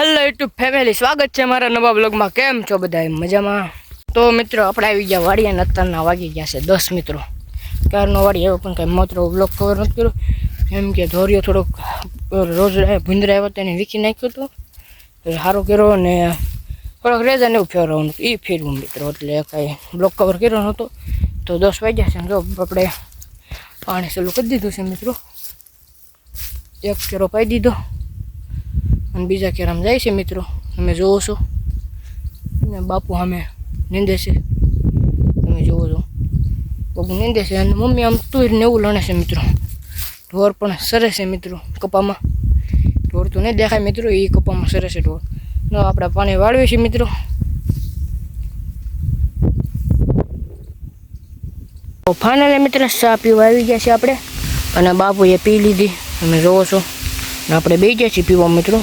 Hello YouTube family, સ્વાગત છે મારા નવા બ્લોગમાં। કેમ છો બધા? મજામાં? તો મિત્રો આપણે આવી ગયા વાડીએ ને અત્યારના વાગી ગયા છે 10 મિત્રો। ક્યારનો વાડી આવ્યો પણ કંઈ મિત્રો બ્લોગ કવર નથી કર્યો, એમ કે ધોરિયો થોડોક રોજ ભૂંદરા આવ્યો તેને વીખી નાખ્યો હતો, સારો કર્યો ને થોડોક રેજા ને એવું ફેરવવાનું એ ફેરવું મિત્રો, એટલે કાંઈ બ્લોગ કવર કર્યો નહોતો। તો 10 વાગ્યા છે, જો આપણે પાણી ચાલુ કરી દીધું છે મિત્રો। એક કેરો પાઈ દીધો અને બીજા કેરામાં જાય છે મિત્રો, તમે જોવો છો। અને બાપુ સામે નીંદે છે, તમે જોવો છો બાપુ નીંદે છે, અને મમ્મી આમ તુરને એવું લણે છે મિત્રો। ઢોર પણ સરે છે મિત્રો કપામાં, ઢોર તો નહીં દેખાય મિત્રો, એ કપામાં સરે છે ઢોર। ન આપણે પાણી વાળવીએ છીએ મિત્રો। ફાઇનલી મિત્રો ચા પીવા આવી ગયા છે આપણે, અને બાપુએ પી લીધી, તમે જોવો છો। ને આપણે બે ગયા છીએ પીવા મિત્રો,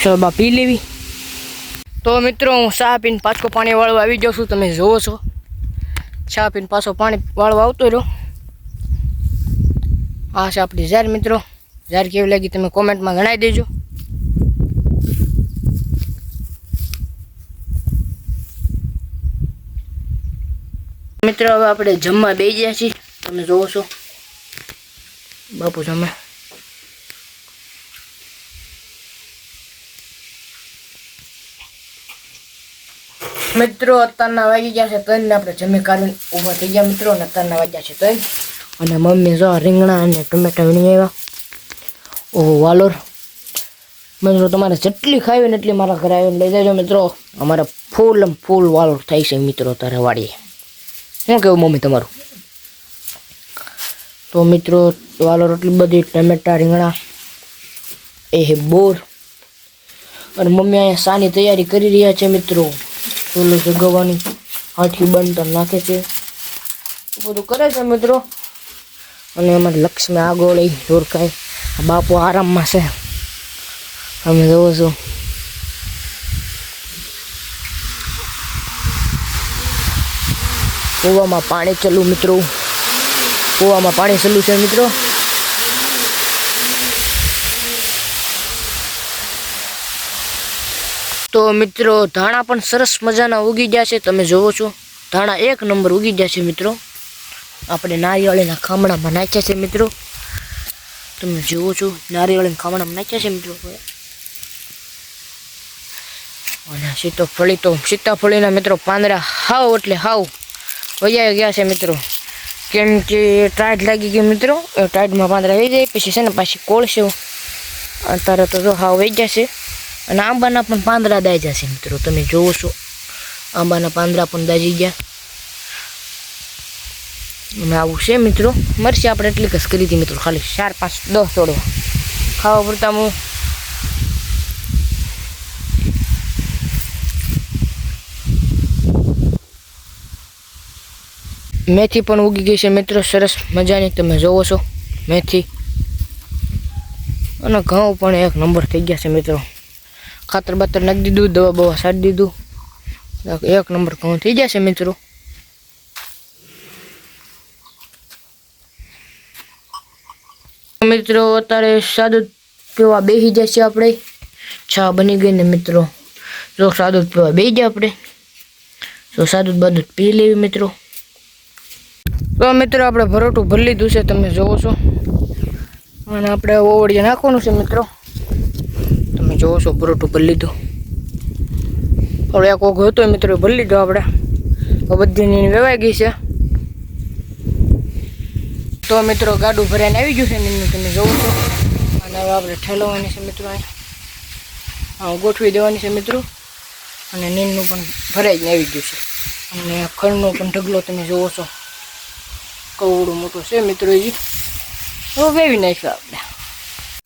ચાલો બા પી લેવી। તો મિત્રો હું ચા પીને પાછો પાણી વાળવા આવી જાઉં છું, તમે જોવો છો। ચા પીને પાછો પાણી વાળવા આવતો રહ્યો। આ છે આપણી ઝાર મિત્રો, ઝાર કેવી લાગી તમે કોમેન્ટમાં જણાવી દેજો। મિત્રો હવે આપણે જમવા બેસી ગયા છીએ, તમે જોવો છો બાપુ જમે। મિત્રો અત્યારના વાગી ગયા છે 3 ને આપણે જમી કાઢીને ઊભા થઈ ગયા મિત્રો, અને અત્યારના વાગ્યા છે 3 અને મમ્મી જો રીંગણા અને ટમેટા વીણી આવ્યા। ઓહો વાલોર મિત્રો, તમારે જેટલી ખાવી ને એટલી મારા ઘરે આવીને લઈ જજો મિત્રો, અમારે ફૂલ વાલોર થાય છે મિત્રો તારે વાડીએ। શું કેવું મમ્મી તમારું? તો મિત્રો વાલોર એટલી બધી, ટમેટા રીંગણા એ બોર, અને મમ્મી અહીંયા સાની તૈયારી કરી રહ્યા છે મિત્રો, ચૂલો જગાવવાની, હાથી બનતર નાખે છે, બધું કરે છે મિત્રો। અને અમારે લક્ષ્મી આગળ લઈ ઢોરકાય, બાપુ આરામમાં છે, તમે જોવો છો। કૂવામાં પાણી ચાલુ મિત્રો, કૂવામાં પાણી ચાલુ છે મિત્રો। તો મિત્રો ધાણા પણ સરસ મજાના ઉગી ગયા છે, તમે જોવો છો। ધાણા 1 નંબર ઉગી ગયા છે મિત્રો, આપણે નારિયેળીના ખામણામાં નાખ્યા છે મિત્રો, તમે જોવો છો નારિયેળીના ખામણામાં નાખ્યા છે મિત્રો। અને સીતાફળીના મિત્રો પાંદડા હાવ એટલે હાવ વૈયા ગયા છે મિત્રો, કેમ કે ટાઈટ લાગી ગઈ મિત્રો, એ ટાઈટમાં પાંદડા વહી જાય પછી છે ને પાછી કોળશે, અત્યારે તો જો હાવ વહી ગયા છે। અને આંબાના પણ પાંદડા દાજ્યા છે મિત્રો, તમે જોવો છો આંબાના પાંદડા પણ દાજી ગયા। અને આવું છે મિત્રો, મરચી આપણે એટલી કસ કરી હતી મિત્રો, ખાલી 4, 5, 10 તોડવા ખાવા પૂરતા। હું મેથી પણ ઉગી ગઈ છે મિત્રો સરસ મજાની, તમે જોવો છો મેથી। અને ઘઉં પણ 1 નંબર થઈ ગયા છે મિત્રો, ખાતર બાતર નાખી દીધું, દવા બવા સારી દીધું, 1 નંબર ઘઉં થઈ ગયા છે મિત્રો। મિત્રો અત્યારે સાદું પીવા બેસી જાય છે આપણે, ચા બની ગઈ ને મિત્રો, જો સાદું પીવા બેસી જાય આપણે, તો સાદું બાદું પી લેવી મિત્રો। તો મિત્રો આપણે ભરોટું ભરી લીધું છે, તમે જોવો છો, અને આપણે ઓવળીએ નાખવાનું છે મિત્રો, તમે જોવો છો ભરોટું ભરી લીધું। હવે એક ઓઘ હતો મિત્રો ભરી લીધો આપણે, બધી વેવાઈ ગઈ છે। તો મિત્રો ગાડું ભરાઈને આવી ગયું છે નીનું, તમે જોવો છો, અને હવે આપણે ઠેલવવાની છે મિત્રો, અહીં ગોઠવી દેવાની છે મિત્રો, અને નીનનું પણ ભરાઈને આવી ગયું છે, અને ખડનો પણ ઢગલો તમે જોવો છો કવડું મોટું છે મિત્રો, હજી હવે વેવી નાખ્યો આપણે।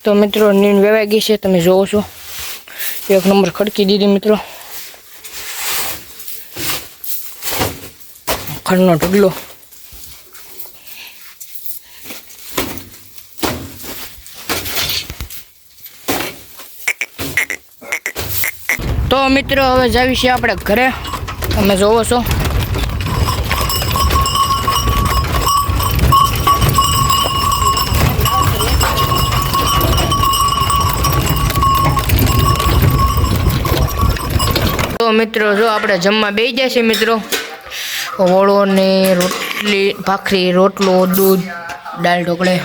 તો મિત્રો નીન વેવાઈ ગઈ છે, તમે જોવો છો 1 નંબર ખડકી દીધી મિત્રો, ખડનો ઢગલો। તો મિત્રો હવે જાવી છે આપણે ઘરે, તમે જોવો છો। મિત્રો જો આપણે જમવા બેસી જાય છે મિત્રો. ઓળો ને રોટલી ભાખરી રોટલો દૂધ દાળ ઢોકળે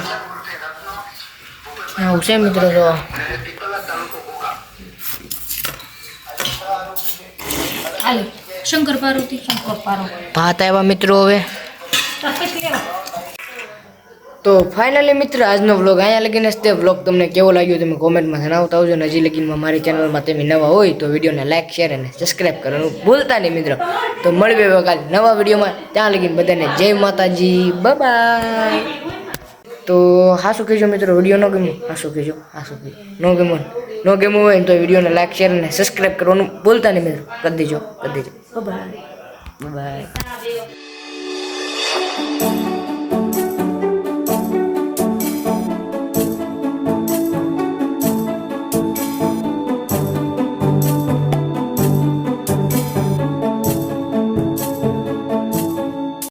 એવું છે મિત્રો. જો શંકર પાર્વતી ભાત આવ્યા મિત્રો. હવે તો ફાઇનલી મિત્ર આજનો વ્લોગ અહીંયા લગીને તે વ્લોગ તમને કેવો લાગ્યો તમે કોમેન્ટમાં જણાવતા આવજો. અને હજી લગીનમાં મારી ચેનલમાં તમે નવા હોય તો વિડીયોને લાઈક શેર અને સબસ્ક્રાઈબ કરવાનું ભૂલતા નહીં મિત્રો. તો મળીએ હવે કાલે નવા વિડીયોમાં. ત્યાં લગીને બધાને જય માતાજી, બાય. તો હાશું કહેજો મિત્રો, વિડીયો ન ગમ્યો હાશું કહેજો, હાશું કહેજો. ન ગમ્યું હોય તો વિડીયોને લાઈક શેર અને સબસ્ક્રાઈબ કરવાનું ભૂલતા નહીં મિત્રો. કરી દેજો. Bye bye.